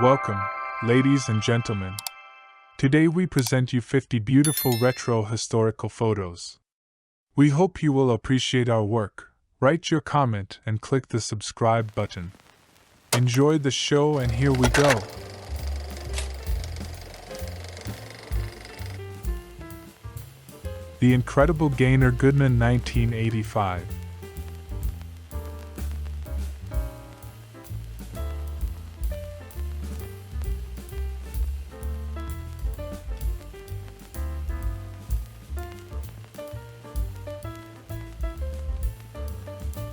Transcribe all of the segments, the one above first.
Welcome, ladies and gentlemen. Today we present you 50 beautiful retro historical photos. We hope you will appreciate our work. Write your comment and click the subscribe button. Enjoy the show, and here we go. The Incredible Gaynor Goodman, 1985.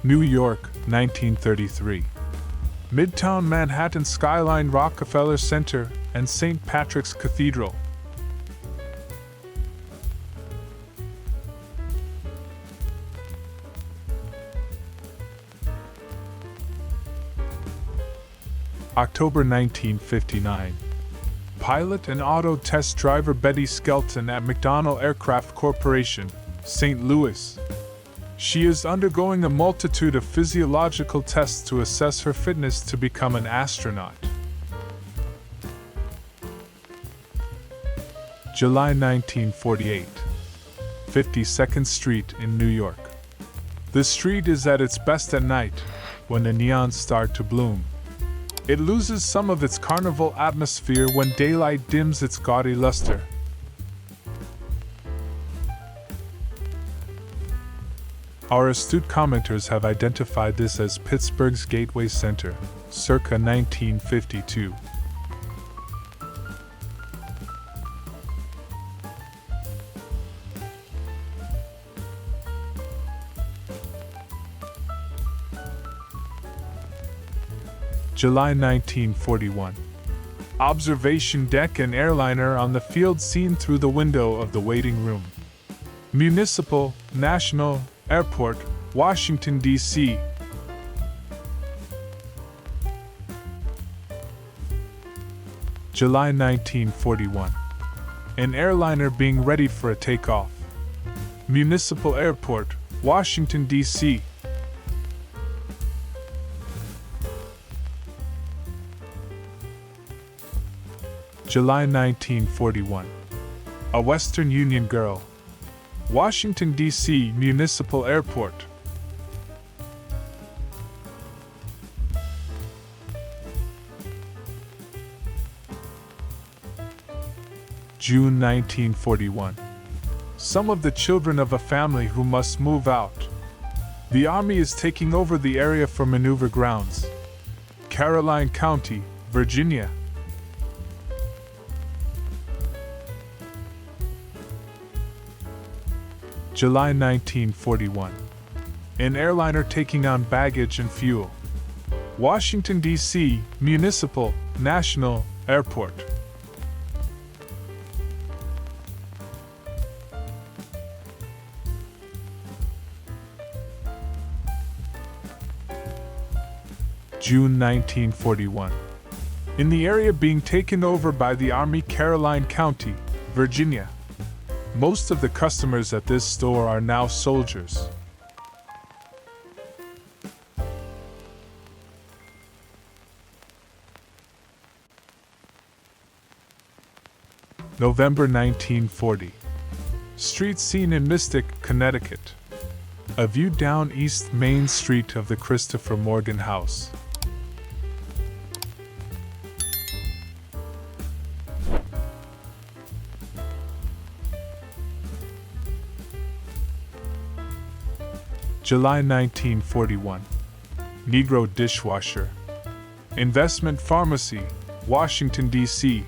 New York, 1933. Midtown Manhattan skyline, Rockefeller Center, and St. Patrick's Cathedral. October 1959. Pilot and auto test driver Betty Skelton at McDonnell Aircraft Corporation, St. Louis. She is undergoing a multitude of physiological tests to assess her fitness to become an astronaut. July 1948. 52nd Street in New York. The street is at its best at night, when the neons start to bloom. It loses some of its carnival atmosphere when daylight dims its gaudy luster. Our astute commenters have identified this as Pittsburgh's Gateway Center, circa 1952. July 1941. Observation deck and airliner on the field seen through the window of the waiting room. Municipal, National Airport, Washington, D.C. July 1941. An airliner being ready for a takeoff. Municipal Airport, Washington, D.C. July 1941. A Western Union girl. Washington, D.C. Municipal Airport. June 1941. Some of the children of a family who must move out. The Army is taking over the area for maneuver grounds. Caroline County, Virginia. July 1941. An airliner taking on baggage and fuel. Washington, D.C. Municipal, National Airport. June 1941. In the area being taken over by the Army, Caroline County, Virginia. Most of the customers at this store are now soldiers. November 1940. Street scene in Mystic, Connecticut. A view down East Main Street of the Christopher Morgan House. July 1941. Negro dishwasher. Investment pharmacy, Washington, D.C.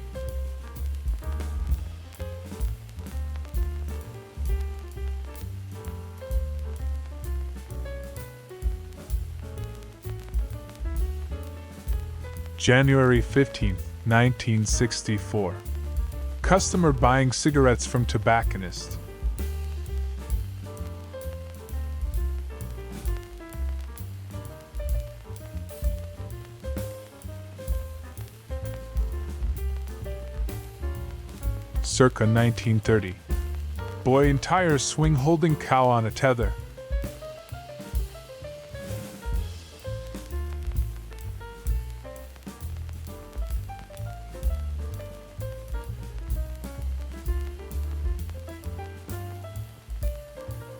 January 15, 1964. Customer buying cigarettes from tobacconist. Circa 1930. Boy in tires swing holding cow on a tether.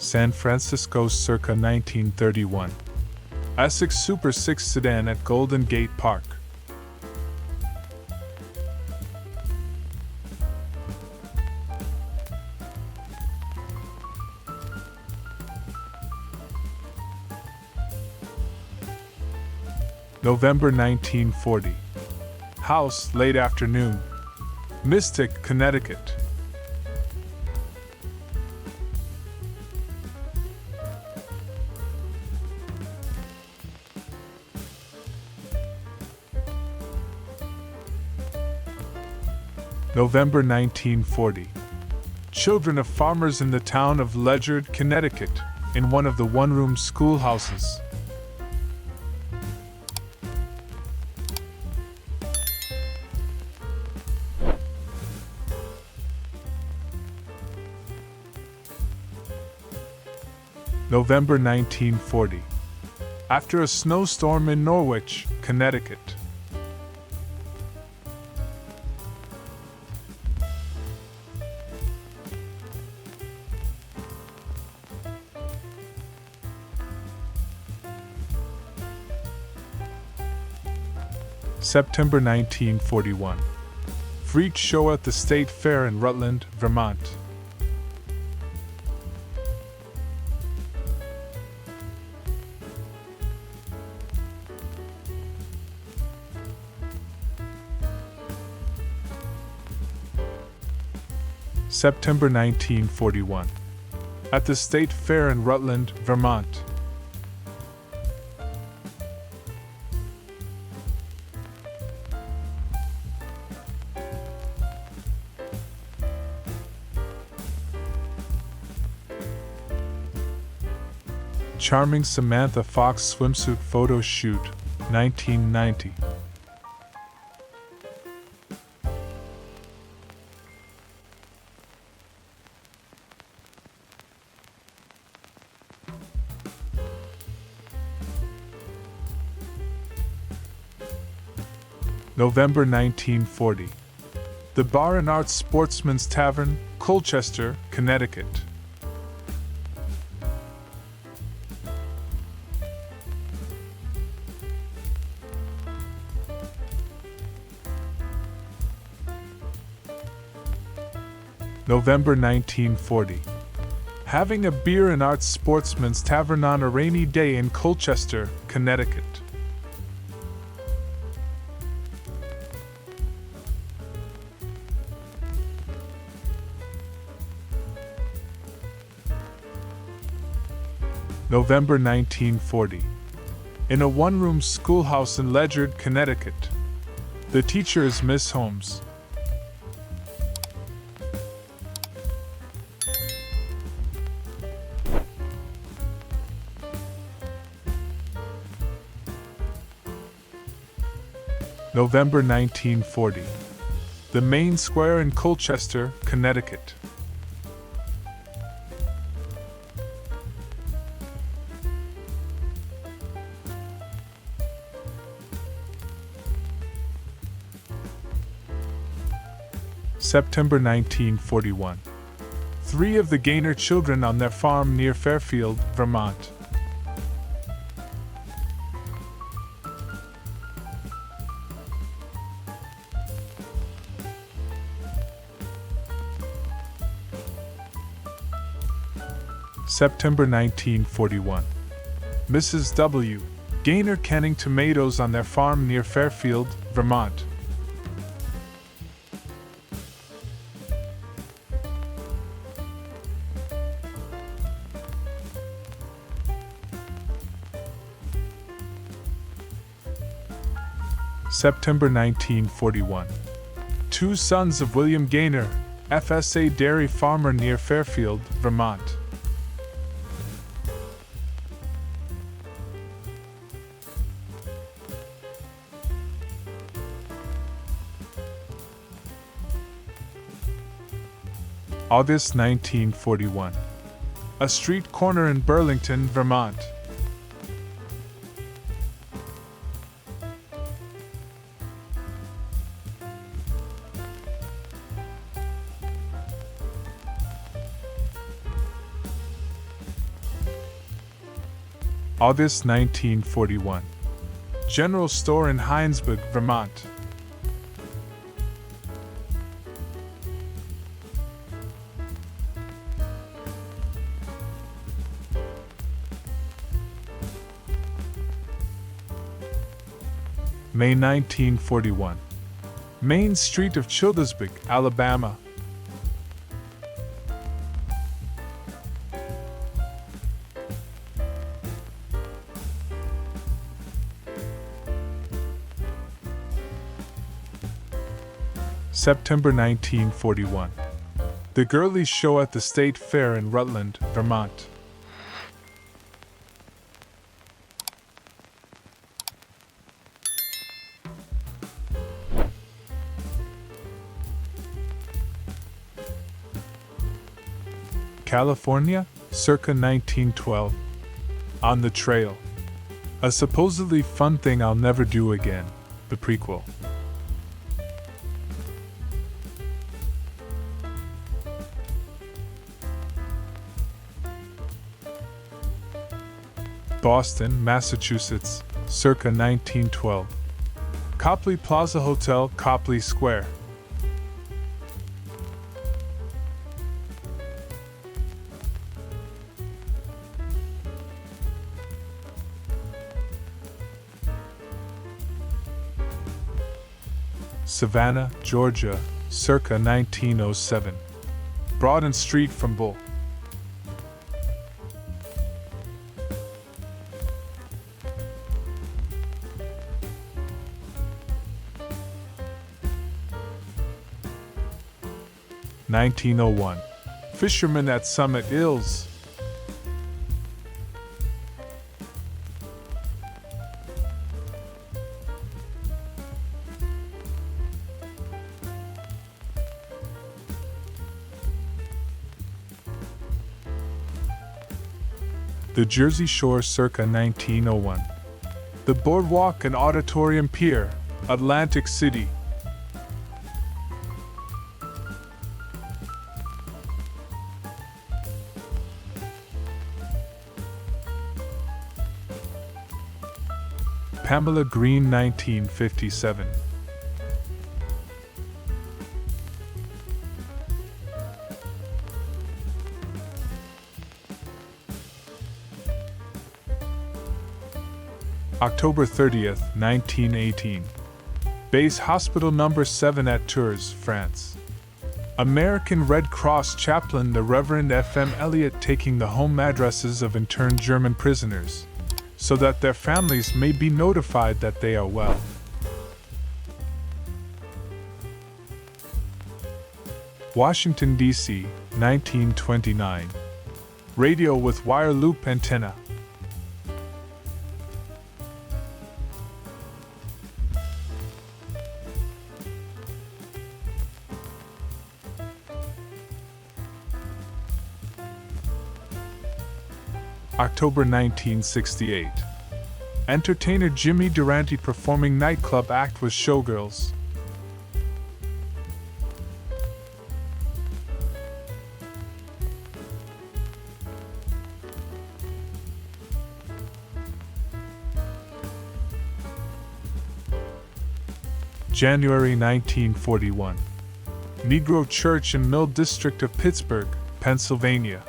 San Francisco circa 1931. Essex Super 6 sedan at Golden Gate Park. November 1940. House, late afternoon. Mystic, Connecticut. November 1940. Children of farmers in the town of Restored, Connecticut, in one of the one-room schoolhouses. November 1940. After a snowstorm in Norwich, Connecticut. September 1941. Freak show at the State Fair in Rutland, Vermont. September 1941. At the State Fair in Rutland, Vermont. Charming Samantha Fox swimsuit photo shoot, 1990. November 1940. The Bar and Arts Sportsman's Tavern, Colchester, Connecticut. November 1940. Having a beer and arts sportsman's tavern on a rainy day in Colchester, Connecticut. November 1940. In a one-room schoolhouse in Restored, Connecticut. The teacher is Miss Holmes. November 1940. The Main Square in Colchester, Connecticut. September 1941. 3 of the Gaynor children on their farm near Fairfield, Vermont. September 1941. Mrs. W. Gaynor canning tomatoes on their farm near Fairfield, Vermont. September 1941. 2 sons of William Gaynor, FSA dairy farmer near Fairfield, Vermont. August 1941. A street corner in Burlington, Vermont. August 1941. General store in Hinesburg, Vermont. May 1941. Main Street of Childersburg, Alabama. September 1941. The Girlies Show at the State Fair in Rutland, Vermont. California, circa 1912. On the Trail. A supposedly fun thing I'll never do again, the prequel. Boston, Massachusetts, circa 1912. Copley Plaza Hotel, Copley Square. Savannah, Georgia, circa 1907. Broaden Street from Bull. (1901). Fishermen at Summit Hills. The Jersey Shore, circa 1901. The Boardwalk and Auditorium Pier, Atlantic City. Pamela Green, 1957. October 30th, 1918. Base Hospital No. 7 at Tours, France. American Red Cross chaplain the Reverend F.M. Elliott taking the home addresses of interned German prisoners, so that their families may be notified that they are well. Washington, D.C., 1929. Radio with wire loop antenna. October 1968. Entertainer Jimmy Durante performing nightclub act with Showgirls. January 1941. Negro Church in Mill District of Pittsburgh, Pennsylvania.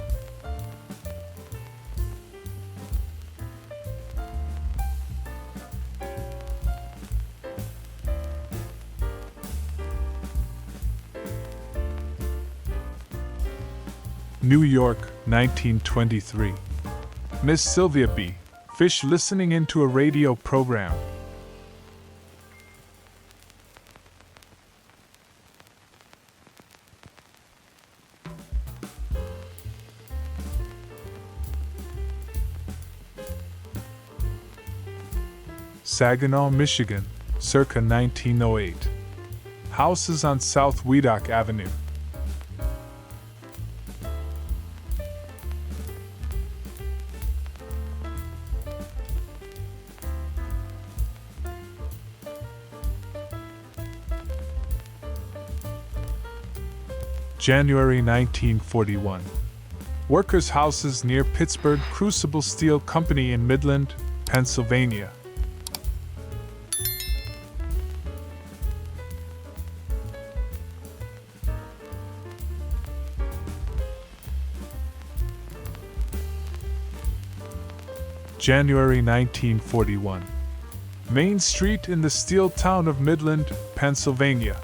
New York, 1923. Miss Sylvia B. Fish listening into a radio program. Saginaw, Michigan, circa 1908. Houses on South Wedock Avenue. January 1941. Workers' houses near Pittsburgh Crucible Steel Company in Midland, Pennsylvania. January 1941. Main Street in the steel town of Midland, Pennsylvania.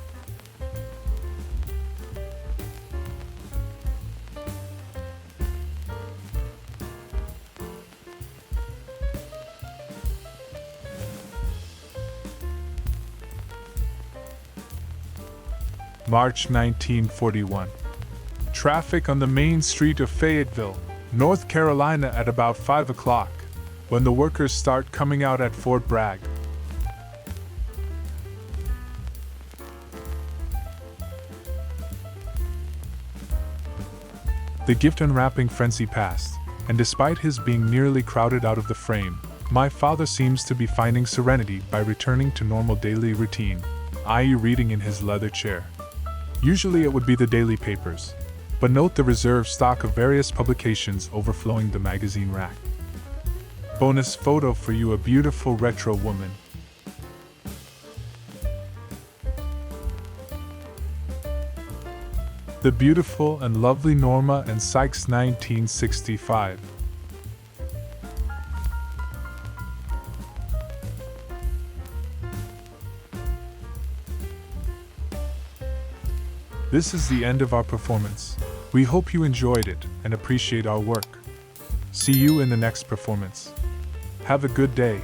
March 1941. Traffic on the main street of Fayetteville, North Carolina at about 5 o'clock, when the workers start coming out at Fort Bragg. The gift unwrapping frenzy passed, and despite his being nearly crowded out of the frame, my father seems to be finding serenity by returning to normal daily routine, i.e. reading in his leather chair. Usually it would be the daily papers, but note the reserve stock of various publications overflowing the magazine rack. Bonus photo for you, a beautiful retro woman. The beautiful and lovely Norma and Sykes, 1965. This is the end of our performance. We hope you enjoyed it and appreciate our work. See you in the next performance. Have a good day.